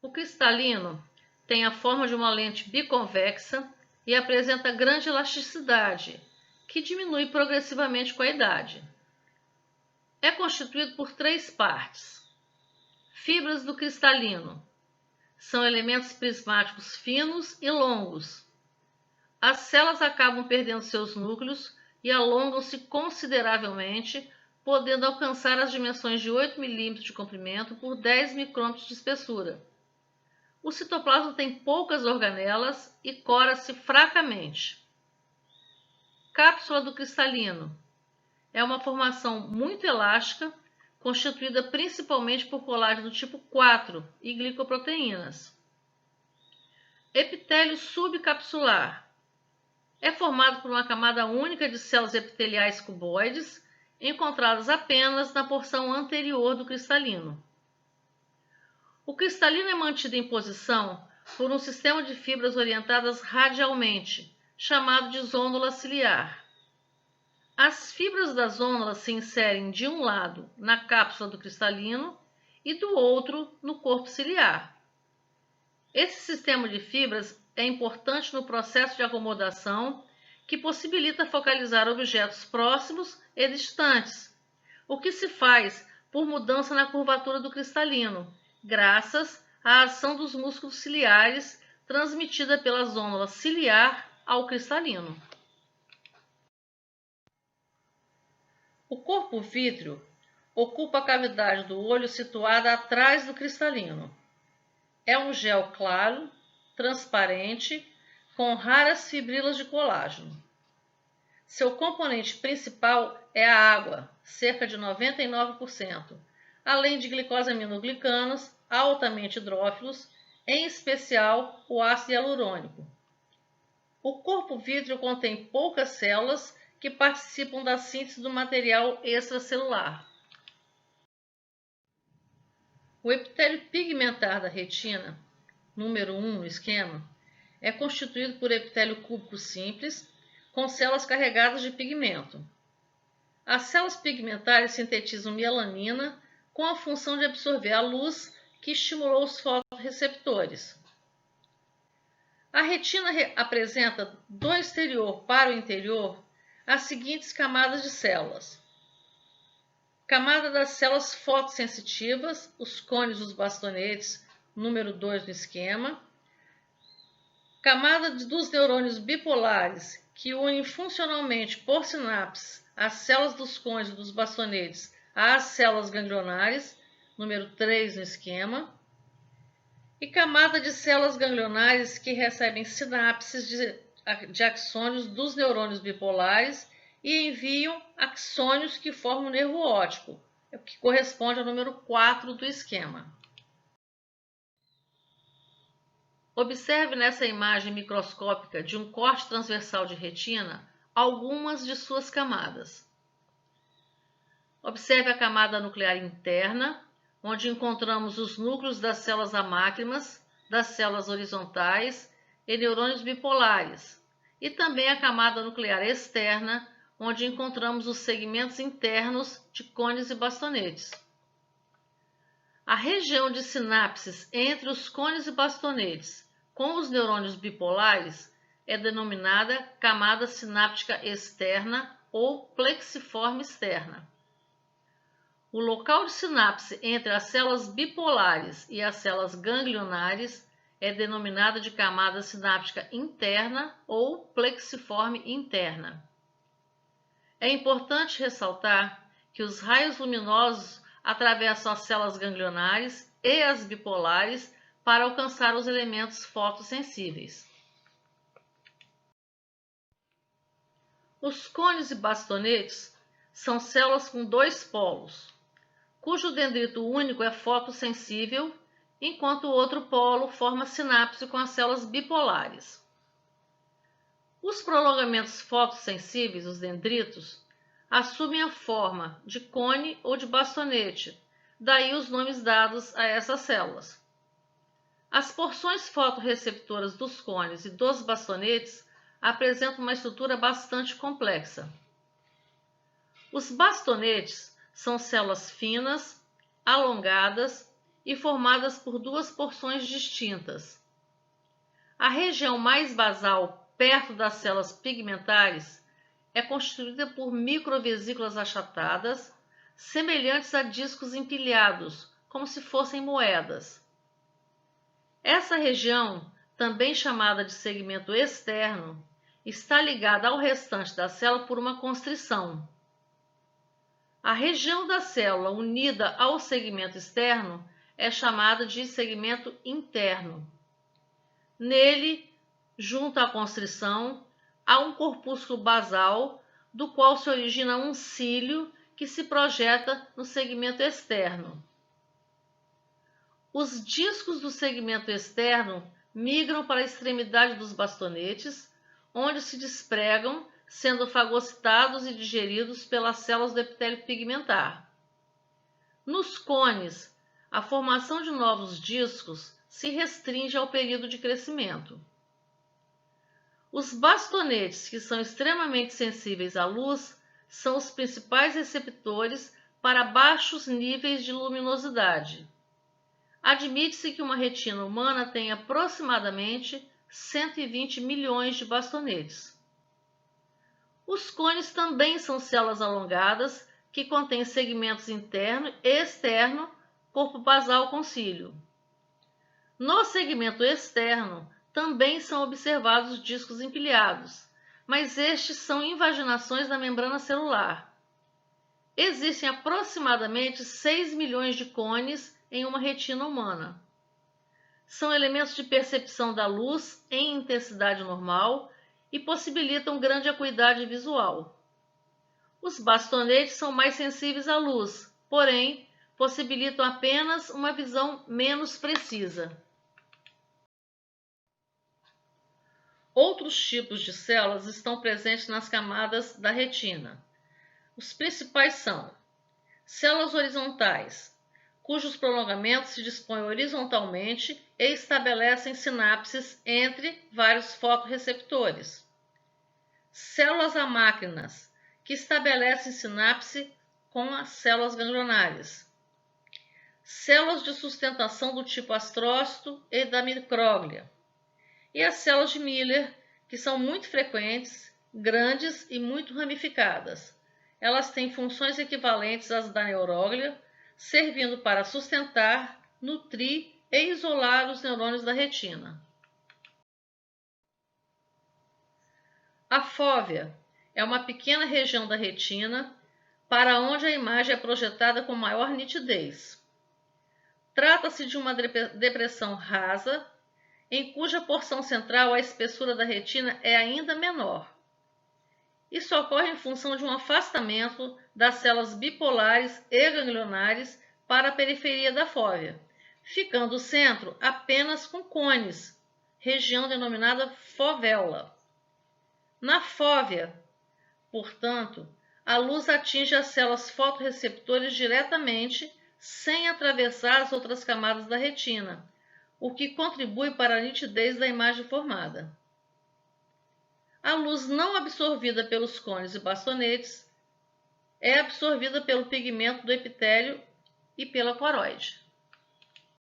O cristalino tem a forma de uma lente biconvexa e apresenta grande elasticidade, que diminui progressivamente com a idade. É constituído por 3 partes. Fibras do cristalino. São elementos prismáticos finos e longos. As células acabam perdendo seus núcleos e alongam-se consideravelmente, podendo alcançar as dimensões de 8 mm de comprimento por 10 micrômetros de espessura. O citoplasma tem poucas organelas e cora-se fracamente. Cápsula do cristalino. É uma formação muito elástica, constituída principalmente por colágeno tipo 4 e glicoproteínas. Epitélio subcapsular. É formado por uma camada única de células epiteliais cuboides, encontradas apenas na porção anterior do cristalino. O cristalino é mantido em posição por um sistema de fibras orientadas radialmente, chamado de zônula ciliar. As fibras das zônulas se inserem de um lado na cápsula do cristalino e do outro no corpo ciliar. Esse sistema de fibras é importante no processo de acomodação, que possibilita focalizar objetos próximos e distantes, o que se faz por mudança na curvatura do cristalino, graças à ação dos músculos ciliares transmitida pela zônula ciliar ao cristalino. O corpo vítreo ocupa a cavidade do olho situada atrás do cristalino. É um gel claro, transparente, com raras fibrilas de colágeno. Seu componente principal é a água, cerca de 99%, além de glicosaminoglicanos altamente hidrófilos, em especial o ácido hialurônico. O corpo vítreo contém poucas células que participam da síntese do material extracelular. O epitélio pigmentar da retina, número 1 no esquema, é constituído por epitélio cúbico simples, com células carregadas de pigmento. As células pigmentares sintetizam melanina com a função de absorver a luz que estimulou os fotorreceptores. A retina apresenta do exterior para o interior as seguintes camadas de células. Camada das células fotossensitivas, os cones dos bastonetes, número 2 no esquema. Camada dos neurônios bipolares, que unem funcionalmente por sinapses as células dos cones dos bastonetes às células ganglionares, número 3 no esquema. E camada de células ganglionares que recebem sinapses de axônios dos neurônios bipolares e enviam axônios que formam o nervo óptico, que corresponde ao número 4 do esquema. Observe nessa imagem microscópica de um corte transversal de retina algumas de suas camadas. Observe a camada nuclear interna, onde encontramos os núcleos das células amácrimas, das células horizontais e neurônios bipolares, e também a camada nuclear externa, onde encontramos os segmentos internos de cones e bastonetes. A região de sinapses entre os cones e bastonetes com os neurônios bipolares é denominada camada sináptica externa ou plexiforme externa. O local de sinapse entre as células bipolares e as células ganglionares é denominada de camada sináptica interna ou plexiforme interna. É importante ressaltar que os raios luminosos atravessam as células ganglionares e as bipolares para alcançar os elementos fotossensíveis. Os cones e bastonetes são células com 2 polos, cujo dendrito único é fotossensível, enquanto o outro polo forma sinapse com as células bipolares. Os prolongamentos fotossensíveis, os dendritos, assumem a forma de cone ou de bastonete, daí os nomes dados a essas células. As porções fotorreceptoras dos cones e dos bastonetes apresentam uma estrutura bastante complexa. Os bastonetes são células finas, alongadas e formadas por duas porções distintas. A região mais basal, perto das células pigmentares, é constituída por microvesículas achatadas, semelhantes a discos empilhados, como se fossem moedas. Essa região, também chamada de segmento externo, está ligada ao restante da célula por uma constrição. A região da célula unida ao segmento externo é chamada de segmento interno. Nele, junto à constrição, há um corpúsculo basal, do qual se origina um cílio que se projeta no segmento externo. Os discos do segmento externo migram para a extremidade dos bastonetes, onde se despregam, sendo fagocitados e digeridos pelas células do epitélio pigmentar. Nos cones, a formação de novos discos se restringe ao período de crescimento. Os bastonetes, que são extremamente sensíveis à luz, são os principais receptores para baixos níveis de luminosidade. Admite-se que uma retina humana tem aproximadamente 120 milhões de bastonetes. Os cones também são células alongadas que contêm segmentos interno e externo, corpo basal com cílio. No segmento externo também são observados discos empilhados, mas estes são invaginações da membrana celular. Existem aproximadamente 6 milhões de cones em uma retina humana. São elementos de percepção da luz em intensidade normal e possibilitam grande acuidade visual. Os bastonetes são mais sensíveis à luz, porém, possibilitam apenas uma visão menos precisa. Outros tipos de células estão presentes nas camadas da retina. Os principais são células horizontais, cujos prolongamentos se dispõem horizontalmente e estabelecem sinapses entre vários fotorreceptores. Células amácrinas, que estabelecem sinapse com as células ganglionares. Células de sustentação do tipo astrócito e da micróglia. E as células de Miller, que são muito frequentes, grandes e muito ramificadas. Elas têm funções equivalentes às da neuróglia, servindo para sustentar, nutrir e isolar os neurônios da retina. A fóvea é uma pequena região da retina para onde a imagem é projetada com maior nitidez. Trata-se de uma depressão rasa, em cuja porção central a espessura da retina é ainda menor. Isso ocorre em função de um afastamento das células bipolares e ganglionares para a periferia da fóvea, ficando o centro apenas com cones, região denominada fovéola. Na fóvea, portanto, a luz atinge as células fotorreceptores diretamente, sem atravessar as outras camadas da retina, o que contribui para a nitidez da imagem formada. A luz não absorvida pelos cones e bastonetes é absorvida pelo pigmento do epitélio e pela coroide.